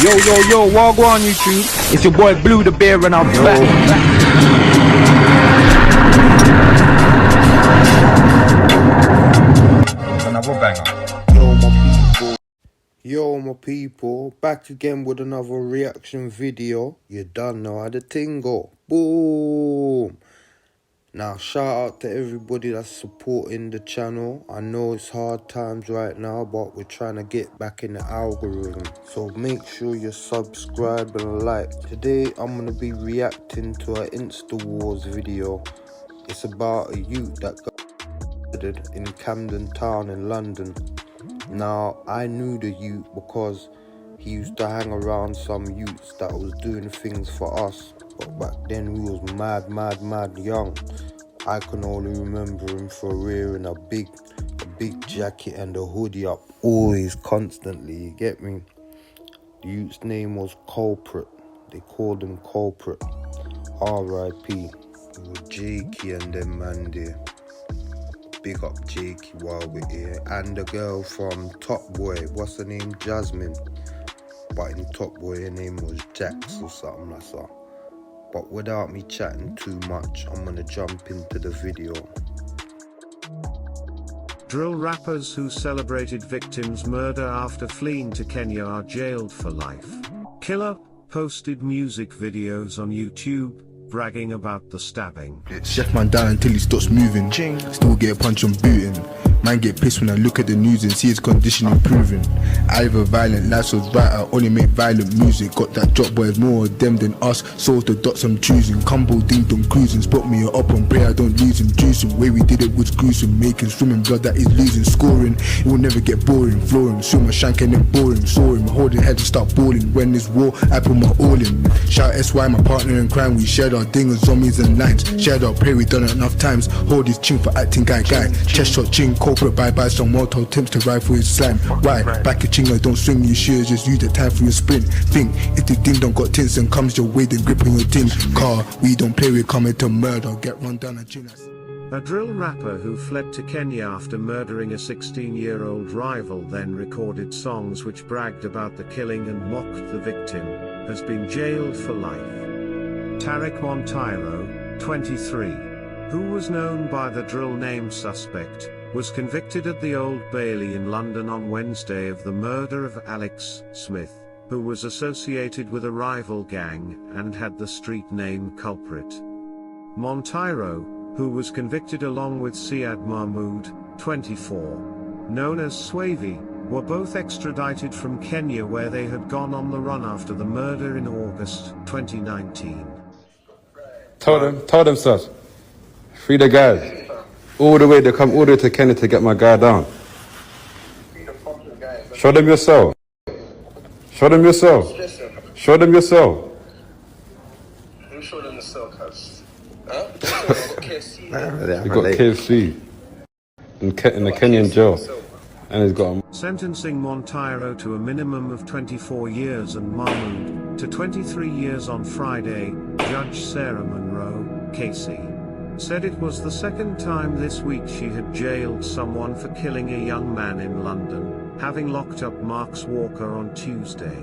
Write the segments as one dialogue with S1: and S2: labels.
S1: Yo, what go on YouTube? It's your boy Blue the Bear and I'm back. Another banger.
S2: Yo my people, back again with another reaction video. You done know how the thing go. Boom! Now shout out to everybody that's supporting the channel. I know it's hard times right now, but we're trying to get back in the algorithm. So make sure you subscribe and like. Today I'm going to be reacting to an Insta Wars video. It's about a youth that got murdered in Camden Town in London. Now I knew the youth because he used to hang around some youths that was doing things for us. But back then we was mad young. I can only remember him for wearing a big jacket and a hoodie up, always, constantly, you get me? The youth's name was Kmrct. They called him Kmrct. R.I.P. It was Jakey and them man there. Big up Jakey while we're here. And the girl from Top Boy, what's her name? Jasmine. But in Top Boy her name was Jax or something like that. But without me chatting too much, I'm gonna jump into the video.
S3: Drill rappers who celebrated victims' murder after fleeing to Kenya are jailed for life. Killer posted music videos on YouTube bragging about the stabbing.
S4: Chef man down until he stops moving. Still get a punch on booting. Man get pissed when I look at the news and see his condition improving. I live a violent life, so it's right, I only make violent music. Got that drop boys, more of them than us. Souls the dots I'm choosing. Combo ding dong cruising. Spot me up on pray I don't lose him. Juicing, way we did it was gruesome. Making swimming blood that is losing. Scoring, it will never get boring. Flooring, swim my shank and then boring. Soaring, holding head and start balling. When there's war, I put my all in. Shout SY, my partner in crime. We shared our dingers, zombies and lines. Shared our prey, we done it enough times. Hold his chin for acting guy. Chest shot chin, Kmrct bye some mortal attempts to rifle his slime. Why? Back a chinga, don't swing your shoes, just use the time for your sprint. Think, if the ding dong got tints and comes your way, then grip on your tin. Car, we don't play, we coming to murder. Get run down a chin.
S3: A drill rapper who fled to Kenya after murdering a 16-year-old rival then recorded songs which bragged about the killing and mocked the victim, has been jailed for life. Tarek Monteiro, 23, who was known by the drill name Suspect, was convicted at the Old Bailey in London on Wednesday of the murder of Alex Smith, who was associated with a rival gang and had the street name Culprit. Monteiro, who was convicted along with Siad Mahmood, 24, known as Swavy, were both extradited from Kenya where they had gone on the run after the murder in August 2019.
S5: Tell them, sir. Free the guys. All the way, they come all the way to Kenya to get my guy down. Show them yourself. Show them yourself. Show them yourself.
S6: Who showed them yourself, cuz? Huh?
S5: You got KFC in the Kenyan jail. And he's got
S3: sentencing Monteiro to a minimum of 24 years and Mahmood to 23 years on Friday. Judge Sarah Monroe, KC, said it was the second time this week she had jailed someone for killing a young man in London, having locked up Marcus Walker on Tuesday.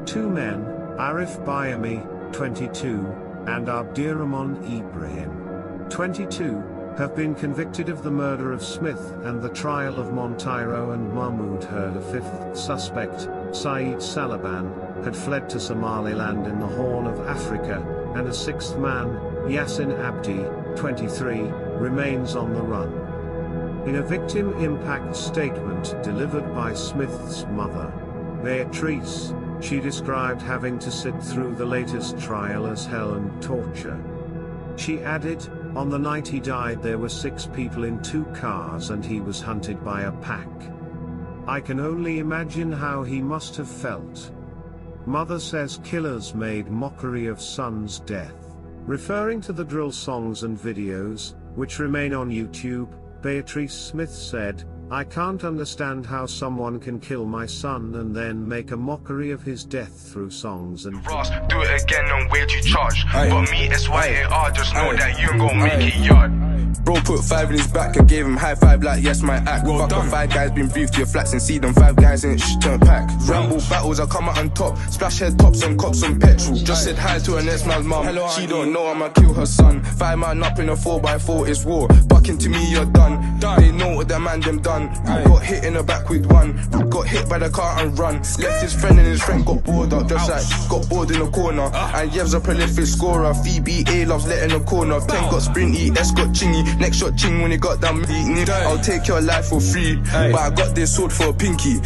S3: Two men, Arif Bayami, 22, and Abdirahman Ibrahim, 22, have been convicted of the murder of Smith, and the trial of Monteiro and Mahmood heard a fifth suspect, Saeed Salaban, had fled to Somaliland in the Horn of Africa, and a sixth man, Yasin Abdi, 23, remains on the run. In a victim impact statement delivered by Smith's mother, Beatrice, she described having to sit through the latest trial as hell and torture. She added, on the night he died there were 6 people in 2 cars and he was hunted by a pack. I can only imagine how he must have felt. Mother says killers made mockery of son's death. Referring to the drill songs and videos, which remain on YouTube, Beatrice Smith said, I can't understand how someone can kill my son and then make a mockery of his death through songs and
S7: Ross, do it again and where do you charge? But me, SYAR, just know that you ain't gon' make it yard. Bro put 5 in his back, I gave him high five like yes my act. Fuck up 5 guys been briefed to your flats and see them 5 guys in turn pack. Ramble battles, I come out on top. Splash head tops and cops on petrol. Just said hi to her next man's mum. She don't know I'ma kill her son. 5 man up in a 4x4, it's war. Buck into me, you're done. They know what that man them done. Got hit in the back with one. Got hit by the car and run. Left his friend and his friend got bored up. Just like got bored in the corner. And Yev's a prolific scorer. Phoebe A loves letting the corner. 10 got sprinty, S got chingy. Next shot ching when he got down beating. I'll take your life for free. But I got this sword for a pinky.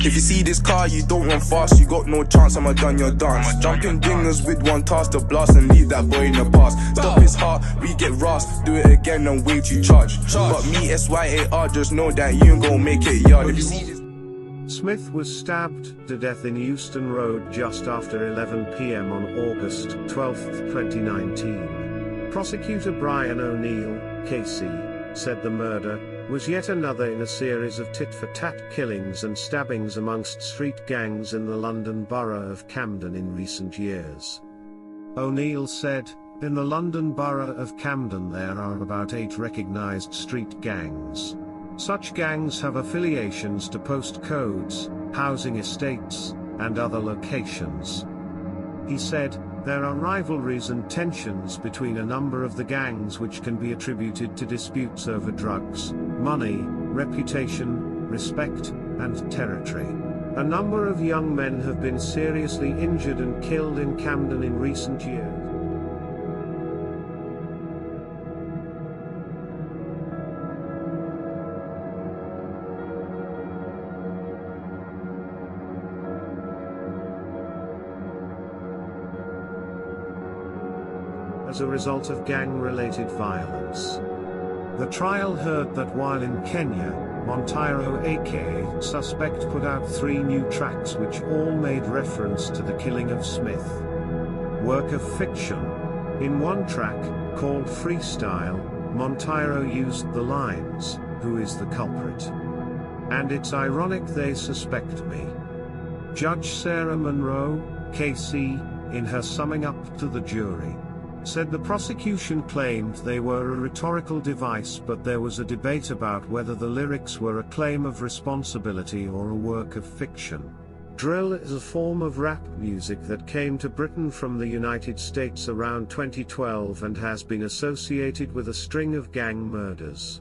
S7: If you see this car, you don't run fast. You got no chance, I'ma done your dance. Jumping dingers with one task to blast and leave that boy in the past. Stop his heart, we get rust. Do it again and wait to charge. But me, SYAR, just know that you ain't gon' make it yard. If you see this.
S3: Smith was stabbed to death in Euston Road just after 11 p.m. on August 12, 2019. Prosecutor Brian O'Neill, KC, said the murder was yet another in a series of tit-for-tat killings and stabbings amongst street gangs in the London borough of Camden in recent years. O'Neill said, "In the London borough of Camden there are about 8 recognised street gangs. Such gangs have affiliations to postcodes, housing estates, and other locations." He said, "There are rivalries and tensions between a number of the gangs which can be attributed to disputes over drugs, money, reputation, respect, and territory. A number of young men have been seriously injured and killed in Camden in recent years." As a result of gang-related violence. The trial heard that while in Kenya, Monteiro aka suspect put out 3 new tracks which all made reference to the killing of Smith. Work of fiction. In one track, called Freestyle, Monteiro used the lines, "Who is the culprit? And it's ironic they suspect me." Judge Sarah Monroe, KC, in her summing up to the jury, said the prosecution claimed they were a rhetorical device, but there was a debate about whether the lyrics were a claim of responsibility or a work of fiction. Drill is a form of rap music that came to Britain from the United States around 2012 and has been associated with a string of gang murders.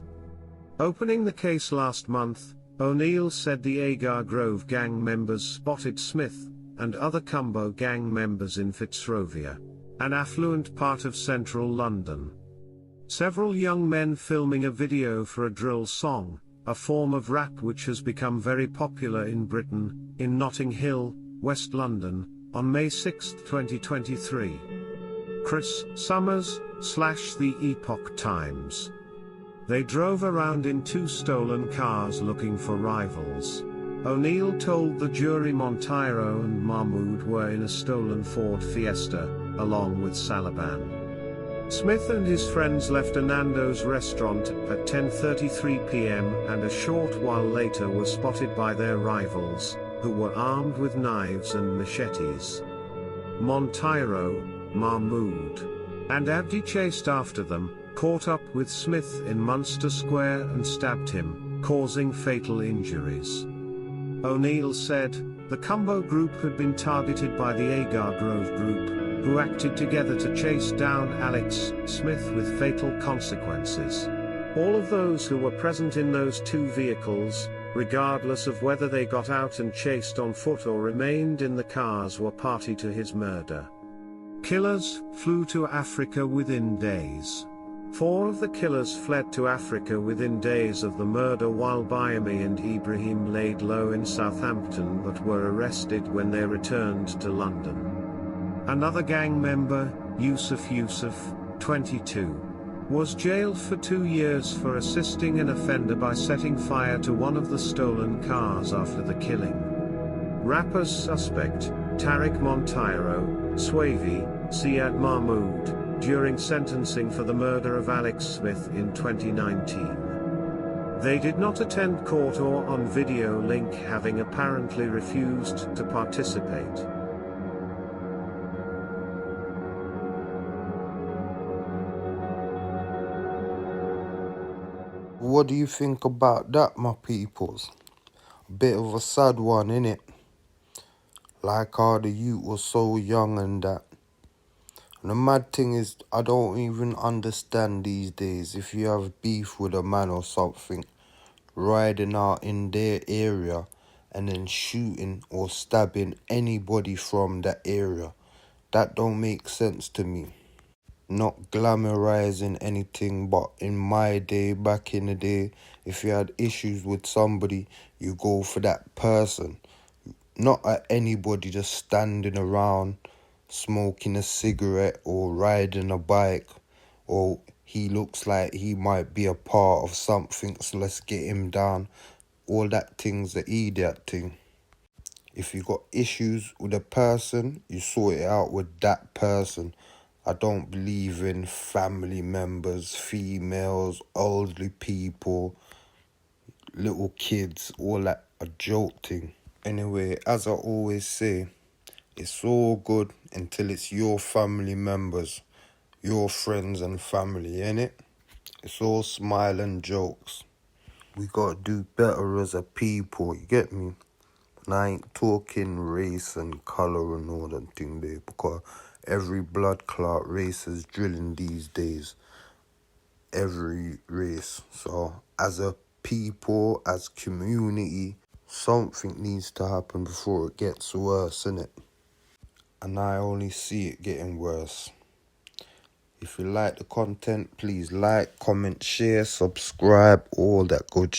S3: Opening the case last month, O'Neill said the Agar Grove gang members spotted Smith and other Combo gang members in Fitzrovia, an affluent part of central London. Several young men filming a video for a drill song, a form of rap which has become very popular in Britain, in Notting Hill, West London, on May 6, 2023. Chris Summers, The Epoch Times. They drove around in 2 stolen cars looking for rivals. O'Neill told the jury Monteiro and Mahmood were in a stolen Ford Fiesta, along with Salaban. Smith and his friends left a Nando's restaurant at 10:33 p.m. and a short while later were spotted by their rivals, who were armed with knives and machetes. Monteiro, Mahmood, and Abdi chased after them, caught up with Smith in Munster Square and stabbed him, causing fatal injuries. O'Neill said, the Combo group had been targeted by the Agar Grove group, who acted together to chase down Alex Smith with fatal consequences. All of those who were present in those 2 vehicles, regardless of whether they got out and chased on foot or remained in the cars, were party to his murder. Killers flew to Africa within days. 4 of the killers fled to Africa within days of the murder, while Bayami and Ibrahim laid low in Southampton but were arrested when they returned to London. Another gang member, Yusuf, 22, was jailed for 2 years for assisting an offender by setting fire to one of the stolen cars after the killing. Rapper's suspect, Tariq Monteiro, Swavey, Siad Mahmood, during sentencing for the murder of Alex Smith in 2019. They did not attend court or on video link, having apparently refused to participate.
S2: What do you think about that, my peoples? A bit of a sad one, innit? Like how the youth was so young and that. And the mad thing is, I don't even understand these days. If you have beef with a man or something, riding out in their area and then shooting or stabbing anybody from that area. That don't make sense to me. Not glamorizing anything, but in my day, back in the day, if you had issues with somebody, you go for that person. Not at anybody just standing around smoking a cigarette or riding a bike, or he looks like he might be a part of something, so let's get him down. All that thing's the idiot thing. If you got issues with a person, you sort it out with that person. I don't believe in family members, females, elderly people, little kids, all that a joke thing. Anyway, as I always say, it's all good until it's your family members, your friends and family, innit? It's all smile and jokes. We gotta do better as a people, you get me? And I ain't talking race and colour and all that thing there, because every blood clot race is drilling these days. Every race. So as a people, as community, something needs to happen before it gets worse, innit? And I only see it getting worse. If you like the content, please like, comment, share, subscribe, all that good